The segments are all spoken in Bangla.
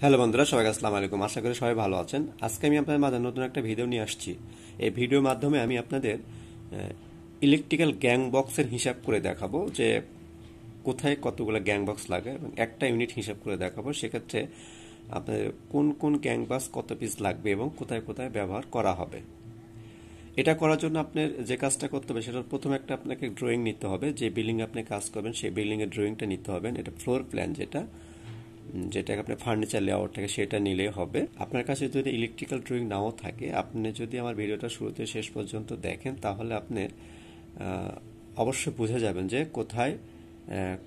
হ্যালো বন্ধুরা, সবাইকে আসসালামু আলাইকুম। আশা করি সবাই ভালো আছেন। আজকে আমি আপনাদের মাঝে নতুন একটা ভিডিও নিয়ে আসছি। এই ভিডিওর মাধ্যমে আমি আপনাদের ইলেকট্রিক্যাল গ্যাং বক্সের হিসাব করে দেখাবো যে কোথায় কতগুলো গ্যাং বক্স লাগে এবং একটা ইউনিট হিসাব করে দেখাবো। সেক্ষেত্রে আপনাদের কোন কোন গ্যাং বক্স কত পিস লাগবে এবং কোথায় কোথায় ব্যবহার করা হবে। এটা করার জন্য আপনার যে কাজটা করতে হবে সেটা প্রথমে আপনাকে ড্রয়িং নিতে হবে। যে বিল্ডিং আপনি কাজ করবেন সেই বিল্ডিংয়ের ড্রয়িংটা নিতে হবে। এটা ফ্লোর প্ল্যান যেটা আপনার ফার্নিচার লেআউট থাকে সেটা নিলেই হবে। আপনার কাছে যদি ইলেকট্রিক্যাল ড্রয়িং নাও থাকে, আপনি যদি আমার ভিডিওটা শুরুতে শেষ পর্যন্ত দেখেন তাহলে আপনি অবশ্যই বুঝে যাবেন যে কোথায়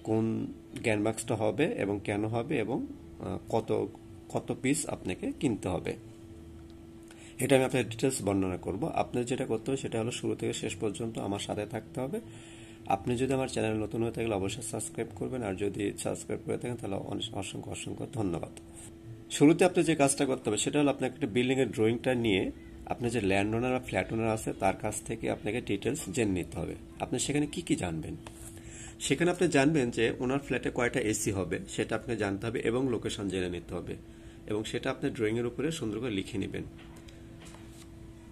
কোন গ্যানবাক্সটা হবে এবং কেন হবে এবং কত কত পিস আপনাকে কিনতে হবে। এটা আমি আপনার ডিটেলস বর্ণনা করব। আপনার যেটা করতে হবে সেটা হলো শুরু থেকে শেষ পর্যন্ত আমার সাথে থাকতে হবে। আপনি যদি আমার চ্যানেল নতুন হয়ে থাকলে অবশ্যই সাবস্ক্রাইব করবেন, আর যদি সাবস্ক্রাইব করে থাকেন তাহলে অসংখ্য অসংখ্য ধন্যবাদ। শুরুতে আপনি যে কাজটা করতে হবে সেটা হলো আপনাকে একটা বিল্ডিংয়ের ড্রয়িংটা নিয়ে আপনি যে ল্যান্ড ওনার বা ফ্ল্যাট ওনার আছে তার কাছ থেকে আপনাকে ডিটেলস জেনে নিতে হবে। আপনি সেখানে কি কি জানবেন, সেখানে আপনি জানবেন যে ওনার ফ্ল্যাটে কয়টা এসি হবে সেটা আপনি জানতে হবে এবং লোকেশন জেনে নিতে হবে, এবং সেটা আপনি ড্রয়িংয়ের উপরে সুন্দর করে লিখে নেবেন।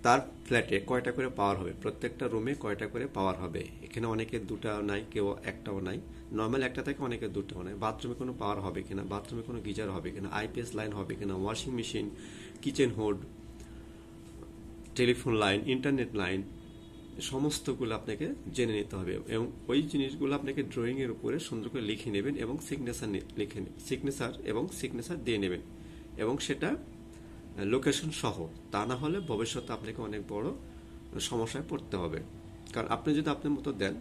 তার ফ্ল্যাটে কয়টা করে পাওয়ার হবে, প্রত্যেকটা রুমে কয়টা করে পাওয়ার হবে। এখানে অনেকে দুটা নাই, কেউ একটাও নাই, নর্মাল একটা থেকে অনেকে দুটাও নাই। বাথরুমে কোনো পাওয়ার হবে কিনা, বাথরুমে কোনো গিজার হবে কিনা, আইপিএস লাইন হবে কিনা, washing machine, kitchen hood, telephone line, internet line, সমস্তগুলো আপনাকে জেনে নিতে হবে এবং ওই জিনিসগুলো আপনাকে ড্রয়িং এর উপরে সুন্দর করে লিখে নেবেন এবং সিগনেচার দিয়ে নেবেন, এবং সেটা লোকেশন সহ। তা না হলে ভবিষ্যতে আপনাকে অনেক বড় সমস্যায় পড়তে হবে। কারণ আপনি যদি আপনার মতো দেন,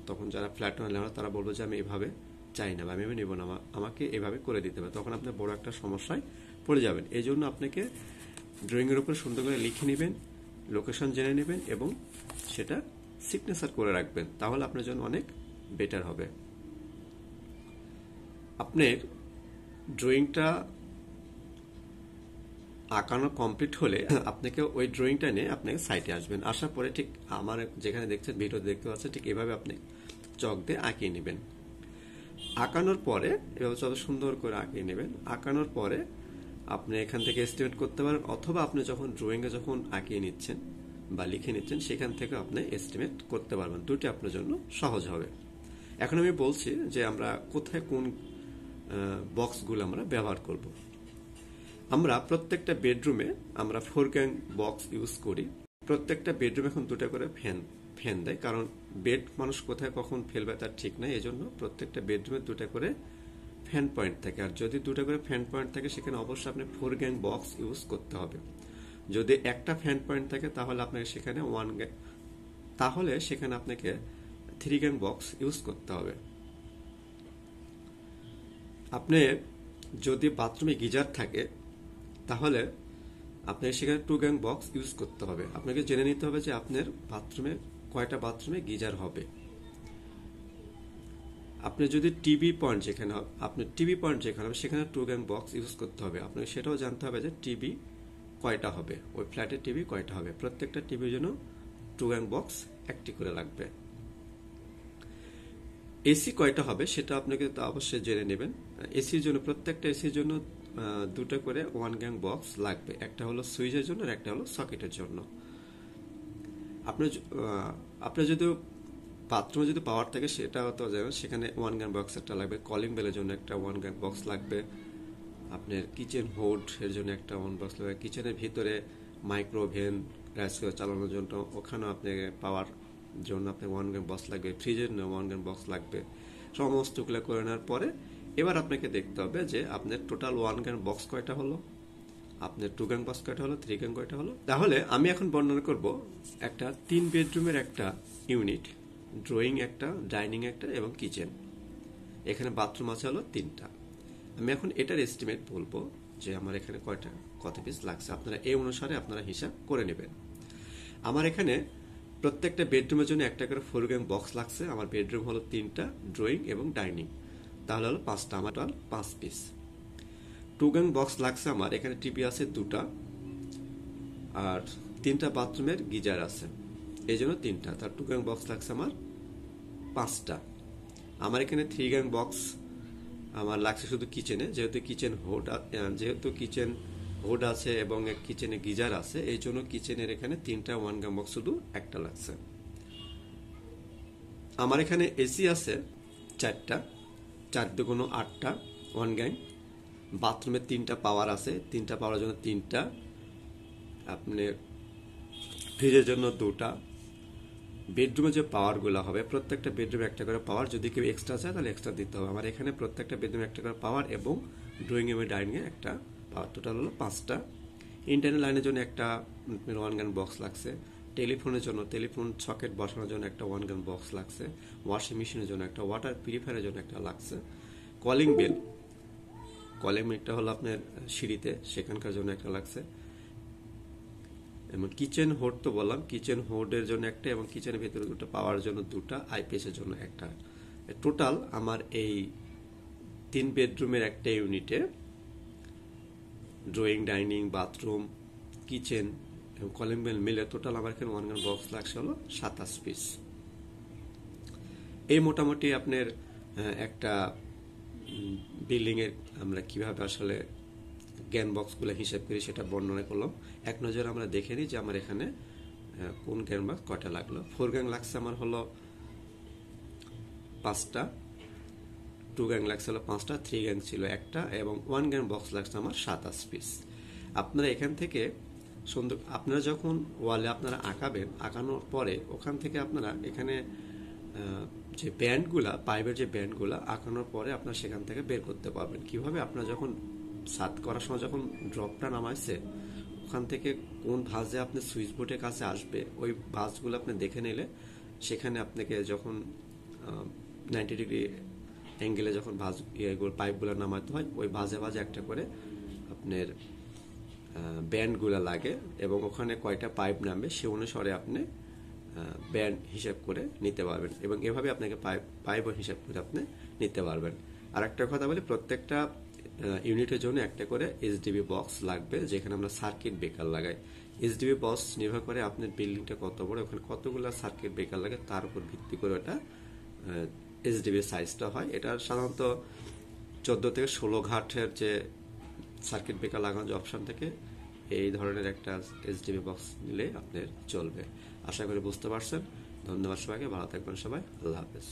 তখন যারা ফ্ল্যাট ওনার তারা বলবো যে আমি এভাবে চাই না বা আমি নেব না, আমাকে এভাবে করে দিতে হবে, তখন আপনি বড় একটা সমস্যায় পড়ে যাবেন। এই জন্য আপনাকে ড্রয়িংয়ের উপর সুন্দর করে লিখে নেবেন, লোকেশন জেনে নেবেন এবং সেটা সিগনেচার করে রাখবেন, তাহলে আপনার জন্য অনেক বেটার হবে। আপনার ড্রয়িংটা আঁকানো কমপ্লিট হলে আপনাকে ওই ড্রয়িংটা নিয়ে আপনাকে সাইটে আসবেন। আসার পরে ঠিক আমার যেখানে দেখছেন ভিডিও দেখতে পাচ্ছেন, ঠিক এভাবে আপনি চক দিয়ে আঁকিয়ে নেবেন। আঁকানোর পরে এভাবে যত সুন্দর করে আঁকিয়ে নেবেন। আঁকানোর পরে আপনি এখান থেকে এস্টিমেট করতে পারেন, অথবা আপনি যখন ড্রয়িংয়ে যখন আঁকিয়ে নিচ্ছেন বা লিখে নিচ্ছেন সেখান থেকে আপনি এস্টিমেট করতে পারবেন। দুটি আপনার জন্য সহজ হবে। এখন আমি বলছি যে আমরা কোথায় কোন বক্সগুলো আমরা ব্যবহার করব। আমরা প্রত্যেকটা বেডরুমে আমরা 4 গ্যাং বক্স ইউজ করি। প্রত্যেকটা বেডরুমে এখন দুটো করে ফ্যান দেয়, কারণ বেড মানুষ কোথায় কখন ফেলবে তার ঠিক নাই। এজন্য প্রত্যেকটা বেডরুমে দুটো করে ফ্যান পয়েন্ট থাকে, আর যদি দুটো করে ফ্যান পয়েন্ট থাকে সেখানে অবশ্যই আপনি 4 গ্যাং বক্স ইউজ করতে হবে। যদি একটা ফ্যান পয়েন্ট থাকে তাহলে আপনাকে সেখানে 3 গ্যাং বক্স ইউজ করতে হবে। আপনি যদি বাথরুমে গিজার থাকে তাহলে আপনাকে সেখানে 2 গ্যাং বক্স ইউজ করতে হবে। আপনাকে জেনে নিতে হবে যে আপনার কয়টা বাথরুমে গিজার হবে। আপনি যদি টিভি পয়েন্ট যেখানে হবে সেখানে 2 গ্যাং বক্স ইউজ করতে হবে। আপনাকে সেটাও জানতে হবে যে টিভি কয়টা হবে, ওই ফ্ল্যাটে টিভি কয়টা হবে। প্রত্যেকটা টিভির জন্য 2 গ্যাং বক্স একটি করে লাগবে। এসি কয়টা হবে সেটা আপনাকে অবশ্যই জেনে নেবেন। প্রত্যেকটা এসির জন্য দুটো করে 1 গ্যাং বক্স লাগবে। একটা হলো সুইচের জন্য আর একটা হলো সকেটের জন্য। আপনার যদি বাথরুমে যদি পাওয়ার থাকে সেটা তো যাবেন, সেখানে 1 গ্যাং বক্স একটা লাগবে। কলিং বেলের জন্য একটা 1 গ্যাং বক্স লাগবে। আপনার কিচেন হুড এর জন্য একটা 1 বক্স লাগবে। কিচেনের ভিতরে মাইক্রোওভেন রাইস কুকার চালানোর জন্য ওখানেও আপনাকে পাওয়ার জন্য আপনার 1 গ্যাং বক্স লাগবে। ফ্রিজের জন্য 1 গ্যাং বক্স লাগবে। সমস্তগুলো করে নেওয়ার পরে এবার আপনাকে দেখতে হবে যে আপনার টোটাল 1 গ্যাং বক্স কয়টা হলো, আপনার 2 গ্যাং বক্স কয়টা হলো, 3 গ্যাং কয়টা হলো। তাহলে আমি এখন বর্ণনা করব একটা 3 বেডরুমের একটা ইউনিট, ড্রয়িং একটা, ডাইনিং একটা এবং কিচেন। এখানে বাথরুম আছে হলো 3টা। আমি এখন এটার এস্টিমেট বলবো যে আমার এখানে কত পিস লাগছে। আপনারা এই অনুসারে আপনারা হিসাব করে নেবেন। আমার এখানে প্রত্যেকটা বেডরুমের জন্য একটা করে 4 গ্যাং বক্স লাগছে। আমার বেডরুম হলো 3টা, ড্রয়িং এবং ডাইনিং, তাহলে হলো 5টা, আমার টোটাল 5 পিস। 2 গ্যাং বক্স লাগছে আমার এখানে, টিভি আছে 2টা আর 3টা বাথরুমের গিজার আছে, এই জন্য 3টা, তার 2 গ্যাং বক্স লাগছে আমার 5টা। আমার এখানে 3 গ্যাং বক্স আমার লাগছে শুধু কিচেনে, যেহেতু কিচেন হুড আছে এবং কিচেনে গিজার আছে, এই জন্য কিচেনের এখানে 3টা 1 গ্রাম বক্স শুধু একটা লাগছে। আমার এখানে এসি আছে 4টা, 4 দুগুণ 8টা 1 গ্রাম। বাথরুমে 3টা পাওয়ার আছে, 3টা পাওয়ার জন্য 3টা, আপনার ফ্রিজের জন্য 2টা। বেডরুমে যে পাওয়ারগুলো হবে, প্রত্যেকটা বেডরুমে একটা করে পাওয়ার, যদি কেউ এক্সট্রা চায় তাহলে এক্সট্রা দিতে হবে। আমার এখানে প্রত্যেকটা বেডরুমে একটা করে পাওয়ার এবং ড্রয়িং রুমে ডাইনিংয়ে একটা পাওয়ার, টোটাল হলো 5টা। ইন্টারনাল লাইনের জন্য একটা 1 গ্রাম বক্স লাগছে। টেলিফোনের জন্য টেলিফোন সকেট বসানোর জন্য একটা 1 গ্রাম বক্স লাগছে। ওয়াশিং মেশিনের জন্য একটা, ওয়াটার পিউরিফায়ারের জন্য একটা লাগছে। কলিং বেলটা হলো আপনার সিঁড়িতে, সেখানকার জন্য একটা লাগছে। এবং কিচেন হোড তো বললাম, কিচেন হোডের জন্য একটা এবং কিচেনের ভেতরে 2টা, পাওয়ার জন্য 2টা, আইপিএসের জন্য একটা। টোটাল আমার এই 3 বেডরুমের একটা ইউনিটে ড্রয়িং, ডাইনিং, বাথরুম, কিচেন এবং কলিং বেল মিলে টোটাল আমার এখানে 1 গ্রাম বক্স লাগছে হলো 27 পিস। এই মোটামুটি আপনার একটা বিল্ডিং এর আমরা কিভাবে আসলে জ্ঞান বক্সগুলো হিসাব করি সেটা বর্ণনা করলাম। এক নজরে আমরা দেখে নিই যে আমার এখানে কোন জ্ঞান বক্স কয়টা লাগলো। 4 গ্যাং লাগছে আমার হলো 5টা, 2 গ্যাং লাগছে হলো 5টা, 3 গ্যাং ছিল একটা এবং 1 গ্যাং বক্স লাগছে আমার 27 পিস। আপনারা এখান থেকে সুন্দর, আপনারা যখন ওয়ালে আপনারা আঁকাবেন, আঁকানোর পরে ওখান থেকে আপনারা এখানে যে ব্যান্ডগুলা, পাইপের যে ব্যান্ডগুলা আঁকানোর পরে আপনারা সেখান থেকে বের করতে পারবেন। কিভাবে? আপনারা যখন সাত করার সময় যখন ড্রপটা নামাইছে, ওখান থেকে কোন ভাঁজে আপনি সুইচ বোর্ডের কাছে আসবে, ওই ভাঁজগুলো আপনি দেখে নিলে সেখানে আপনাকে যখন 90 ডিগ্রি অ্যাঙ্গেলে যখন পাইপগুলো নামাতে হয়, ওই ভাঁজে ভাঁজে একটা করে আপনার ব্যান্ডগুলো লাগে এবং ওখানে কয়টা পাইপ নামবে সে অনুসারে আপনি ব্যান্ড হিসাব করে নিতে পারবেন এবং এভাবে আপনাকে পাইপ হিসাব করে আপনি নিতে পারবেন। আর একটা কথা বলি, প্রত্যেকটা ইউনিটের জন্য একটা করে এইচডিবি বক্স লাগবে, যেখানে আমরা সার্কিট ব্রেকার লাগাই। এইচডিবি বক্স নির্ভর করে আপনার বিল্ডিংটা কত বড়, ওখানে কতগুলো সার্কিট ব্রেকার লাগে তার উপর ভিত্তি করে ওটা এইচডিবি সাইজটা হয়। এটা সাধারণত 14 থেকে 16 ঘাটের যে সার্কিট ব্রেকার লাগানোর যে অপশন থাকে, এই ধরনের একটা এইচডিবি বক্স নিলে আপনার চলবে। আশা করি বুঝতে পারছেন। ধন্যবাদ সবাইকে, ভালো থাকবেন সবাই, আল্লাহ হাফেজ।